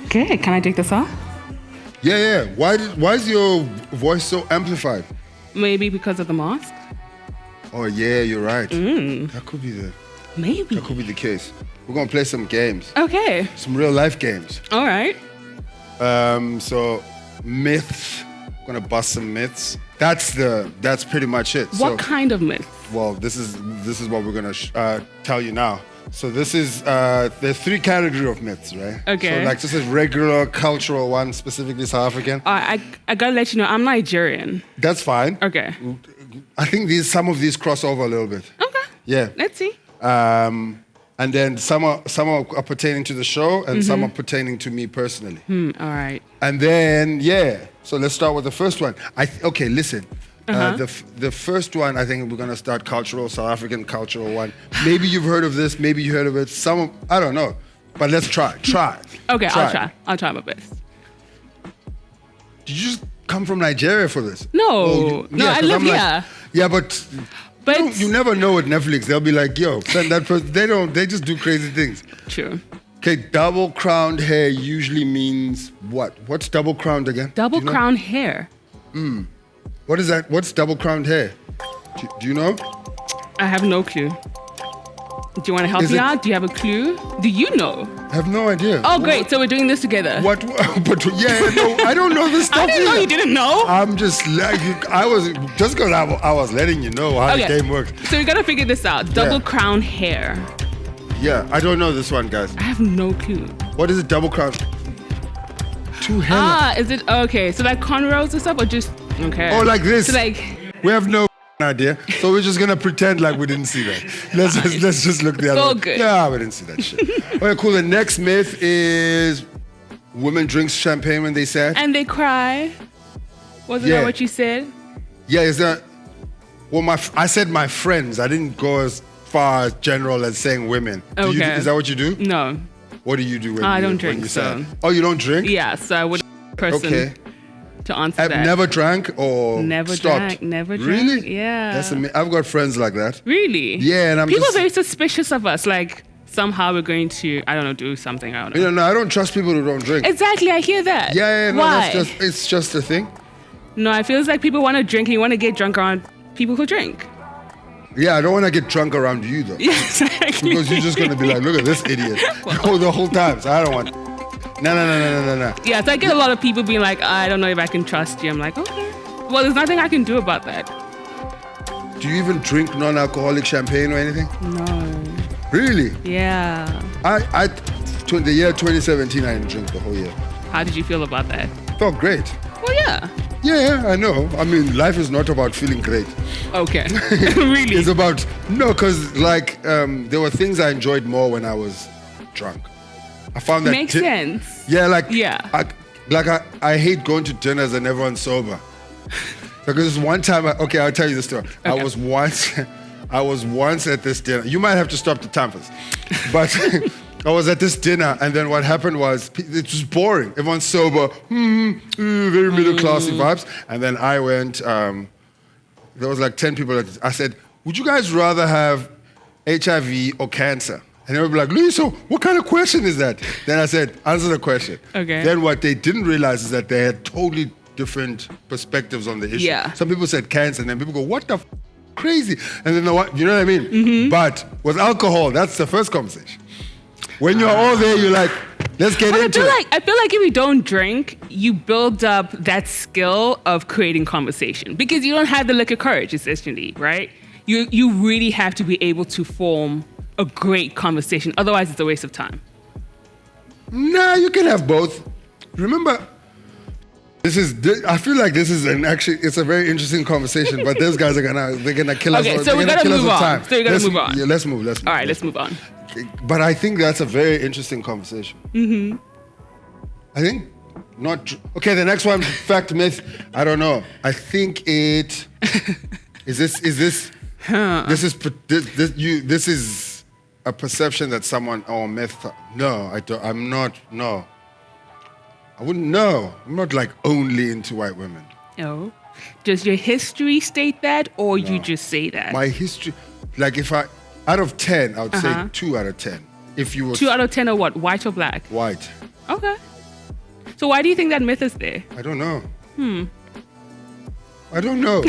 Okay, can I take this off? Yeah. Why is your voice so amplified? Maybe because of the mask? Oh yeah, you're right. That could be the case. We're gonna play some games. Okay. Some real life games. All right. So myths. Gonna bust some myths. That's pretty much it. What kind of myths? Well, this is what we're gonna tell you now. So this is there's 3 categories of myths, right? Okay. So like just a regular cultural one, specifically South African. I gotta let you know, I'm Nigerian. That's fine. Okay. I think some of these cross over a little bit. Okay. Yeah. Let's see. And then some are pertaining to the show, and some are pertaining to me personally. All right. And then so let's start with the first one. Okay, listen. The first one, I think we're gonna start cultural, South African cultural one. Maybe you've heard of this, maybe you heard of it. I don't know, but let's try. Okay, I'll try my best. Did you just come from Nigeria for this? No, I live here. Yeah, but you never know with Netflix. They'll be like, yo, send that person. They just do crazy things. True. Okay, double crowned hair usually means what? What's double crowned again? Double crowned hair. What is that? What's double crowned hair? Do you know? I have no clue. Do you want to help me out? Do you have a clue? Do you know? I have no idea. Oh, great. So we're doing this together. What? But no, I don't know this stuff. I didn't know you didn't know. I'm just like, I was letting you know how the game works. So we got to figure this out. Double crown hair. Yeah, I don't know this one, guys. I have no clue. What is it, double crown? 2 hair. Is it, okay, so like cornrows or stuff, or just, okay. Oh, like this. So like. We have no idea, so we're just gonna pretend like we didn't see that. Let's just look the other way. So good. Yeah, we didn't see that shit. Okay, cool. The next myth is women drink champagne when they sad. And they cry. Wasn't that what you said? Yeah, is that? Well, I said my friends. I didn't go as far as general as saying women. Okay. Is that what you do? No. What do you do when I you, don't drink, when you so. sad? Oh, you don't drink? Yeah, so I would person to answer that. I've never drank or stopped. Never drank. Really? Yeah. I've got friends like that. Really? Yeah, and people are very suspicious of us. Like somehow we're going to, I don't know, do something. I don't know. No, I don't trust people who don't drink. Exactly, I hear that. Yeah, no, why? It's just a thing. No, it feels like people want to drink and you want to get drunk around people who drink. Yeah, I don't want to get drunk around you though. Yes, exactly. Because you're just going to be like, look at this idiot the whole time. So I don't want. No. Yeah, so I get a lot of people being like, I don't know if I can trust you. I'm like, okay. Well, there's nothing I can do about that. Do you even drink non-alcoholic champagne or anything? No. Really? Yeah. The year 2017, I didn't drink the whole year. How did you feel about that? Felt great. Well, yeah. Yeah, I know. I mean, life is not about feeling great. Okay. Really? It's about, because like there were things I enjoyed more when I was drunk. I found that makes sense. Yeah, like yeah. I hate going to dinners and everyone's sober. Because one time, I'll tell you the story. Okay. I was once at this dinner. You might have to stop the time first. But I was at this dinner, and then what happened was it was boring. Everyone's sober, very middle classy vibes. And then I went. There was like 10 people. I said, "Would you guys rather have HIV or cancer?" And they would be like, "Loyiso, what kind of question is that?" Then I said, "Answer the question." Okay. Then what they didn't realize is that they had totally different perspectives on the issue. Yeah. Some people said cancer, and then people go, "What the crazy?" And then you know what I mean? Mm-hmm. But with alcohol, that's the first conversation. When you're all there, you're like, let's get into it. I feel like if you don't drink, you build up that skill of creating conversation because you don't have the liquor courage, essentially, right? You really have to be able to form a great conversation. Otherwise, it's a waste of time. Nah, you can have both. Remember, I feel like this is it's a very interesting conversation, but those guys they're gonna kill us. Okay, so we gotta move on. Yeah, let's move. All right, let's move on. But I think that's a very interesting conversation. Mm-hmm. I think okay. The next one, fact, myth. I don't know. I think it is this. This is a perception that someone or myth. No, I don't. I'm not. No. I wouldn't know. I'm not like only into white women. Oh. Does your history state that or you just say that? My history, like if out of 10, I would say 2 out of 10. If you were 2 out of 10 or what? White or black? White. Okay. So why do you think that myth is there? I don't know. I don't know.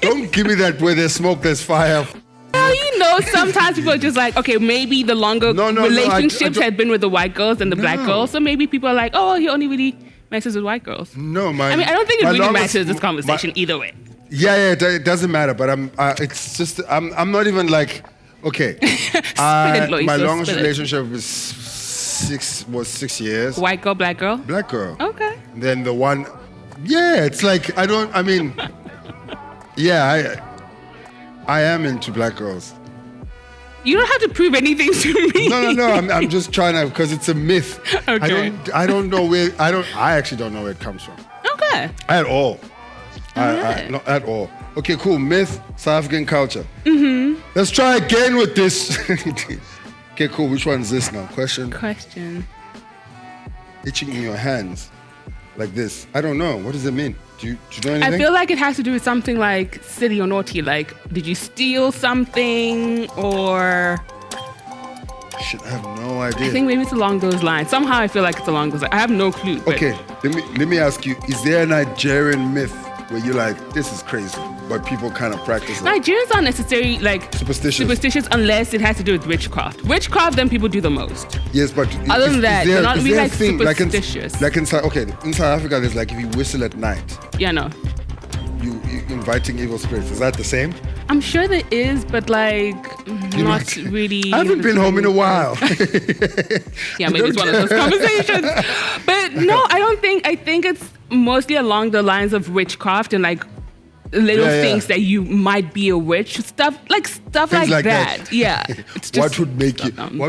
Don't give me that where there's smoke, there's fire. Well, sometimes people are just like, okay, maybe the longer relationships had been with the white girls than the black girls. So maybe people are like, oh, he only really messes with white girls. No, I mean, I don't think it really matters this conversation either way. Yeah, it doesn't matter. But it's just, I'm not even like, okay. My longest relationship was 6 years. White girl, black girl? Black girl. Okay. Then the one, it's like, I am into black girls. You don't have to prove anything to me. No. I'm just trying to, because it's a myth. Okay. I don't know where, I actually don't know where it comes from. Okay. At all. Not at all. Okay, cool. Myth, South African culture. Mm-hmm. Let's try again with this. Okay, cool. Which one is this now? Question. Itching in your hands. Like this. I don't know. What does it mean? Do you know anything? I feel like it has to do with something like city or naughty. Like, did you steal something or... Shit, I have no idea. I think maybe it's along those lines. Somehow I feel like it's along those lines. I have no clue. Okay, let me ask you, is there a Nigerian myth where you're like, this is crazy, but people kind of practice it? Nigerians aren't necessarily like superstitious unless it has to do with witchcraft. Witchcraft, then people do the most. Yes, but other than that, they're not really like superstitious. Like in South Africa, there's like if you whistle at night. Yeah, no. You inviting evil spirits. Is that the same? I'm sure there is, but like not really. I haven't been home in a while. Yeah, maybe it's one of those conversations. But no, I don't think. I think it's mostly along the lines of witchcraft and like little things that you might be a witch, stuff like that. Yeah. What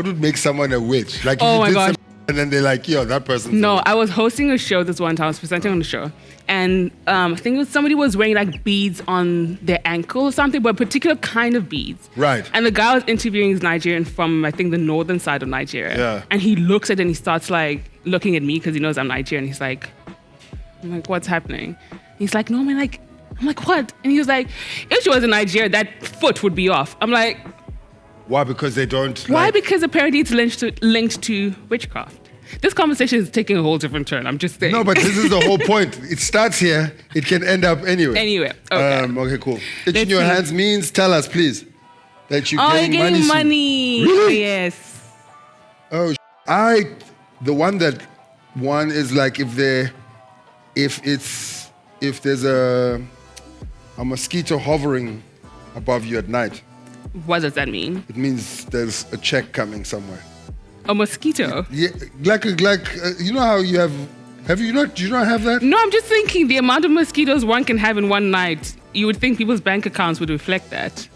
would make someone a witch? Like, oh my gosh. And then they're like, yo, that person. No, I was hosting a show this one time. I was presenting on the show. And I think somebody was wearing like beads on their ankle or something, but a particular kind of beads. Right. And the guy I was interviewing is Nigerian from, I think, the northern side of Nigeria. Yeah. And he looks at it and he starts like looking at me because he knows I'm Nigerian. He's like, I'm like, what's happening? He's like, no, man, like, I'm like, what? And he was like, if she was in Nigeria, that foot would be off. I'm like, why? Because they don't. Why? Because apparently it's linked to witchcraft. This conversation is taking a whole different turn. I'm just saying. No, but this is the whole point. It starts here. It can end up anywhere. Anywhere. Okay. Okay, cool. Itching your hands means, tell us, please, that you're getting money. Really? Yes. Oh, the one is like if there's a mosquito hovering above you at night. What does that mean? It means there's a check coming somewhere. A mosquito? Yeah, like you know how you have you not? Do you not have that? No, I'm just thinking the amount of mosquitoes one can have in one night. You would think people's bank accounts would reflect that.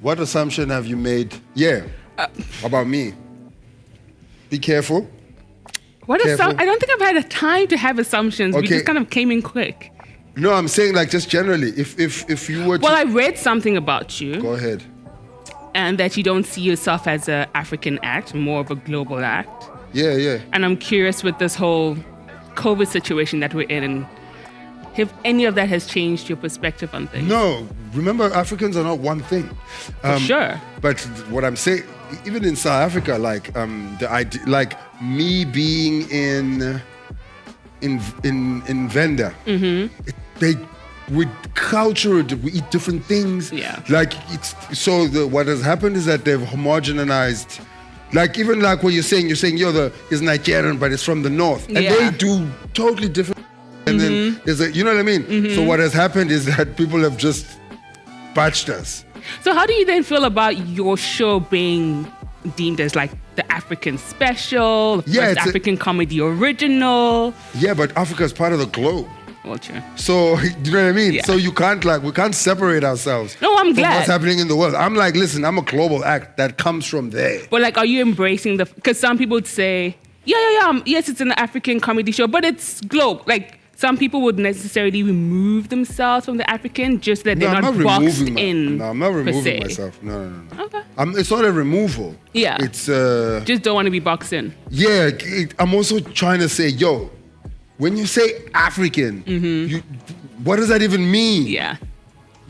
What assumption have you made? Yeah, about me. Be careful. I don't think I've had a time to have assumptions. Okay. We just kind of came in quick. No, I'm saying like just generally, if you were to... Well, I read something about you. Go ahead. And that you don't see yourself as an African act, more of a global act. Yeah. And I'm curious with this whole COVID situation that we're in, and if any of that has changed your perspective on things. No, remember Africans are not one thing. For sure. But what I'm saying, even in South Africa, like the idea, like me being in Venda, we eat different things. Yeah. Like what has happened is that they've homogenized. Like even like what you're saying, yo, is Nigerian, but it's from the north, and they do totally different. And then there's you know what I mean. So what has happened is that people have just batched us. So how do you then feel about your show being deemed as like the African special, African comedy original? Yeah, but Africa is part of the globe. Well, true. So, you know what I mean? Yeah. So we can't separate ourselves. No, I'm glad. From what's happening in the world. I'm like, listen, I'm a global act that comes from there. But like, are you embracing because some people would say, yes, it's an African comedy show, but it's globe. Like, some people would necessarily remove themselves from the African, just that they're not boxed in. No, I'm not removing myself. No. Okay. It's not a removal. Yeah. It's just don't want to be boxed in. Yeah, I'm also trying to say, yo, when you say African, what does that even mean? Yeah.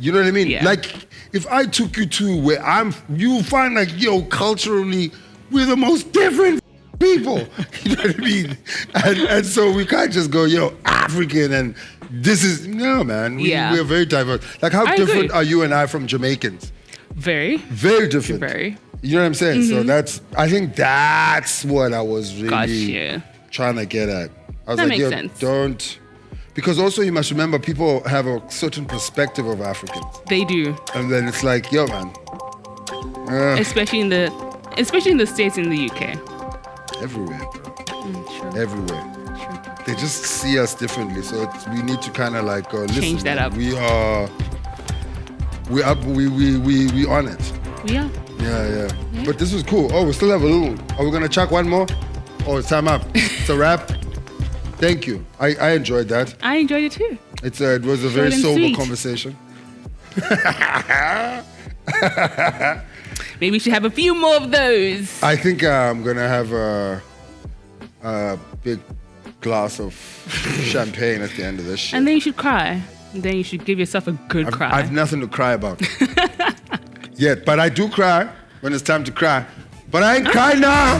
You know what I mean? Yeah. Like, if I took you to where you find like, yo, culturally, we're the most different people. You know what I mean? And so we can't just go, African and this is, no, man. We're very diverse. Like, how different are you and I from Jamaicans? Very. Very different. Very. You know what I'm saying? So I think that's what I was really trying to get at. I was that like, makes sense. Don't. Because also you must remember people have a certain perspective of Africans. They do. And then it's like, yo, man. Especially in the States, in the UK. Everywhere, bro. Sure. Everywhere. Sure. They just see us differently. So we need to kind of like go, listen, change that up. We on it. We are. Yeah. But this was cool. Oh, we still have a little. Are we going to chuck one more? Oh, it's time up. It's a wrap. Thank you. I enjoyed that. I enjoyed it too. It was a very sober conversation. Maybe we should have a few more of those. I think I'm going to have a big glass of champagne at the end of this shit. And then you should cry. And then you should give yourself a good cry. I have nothing to cry about. Yet. But I do cry when it's time to cry. But I ain't crying now.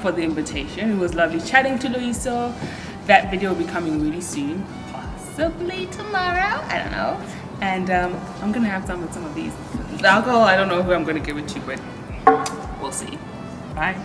For the invitation. It was lovely chatting to Loyiso. That video will be coming really soon, possibly tomorrow, I don't know. And I'm gonna have some of these. The alcohol, I don't know who I'm gonna give it to, but we'll see. Bye.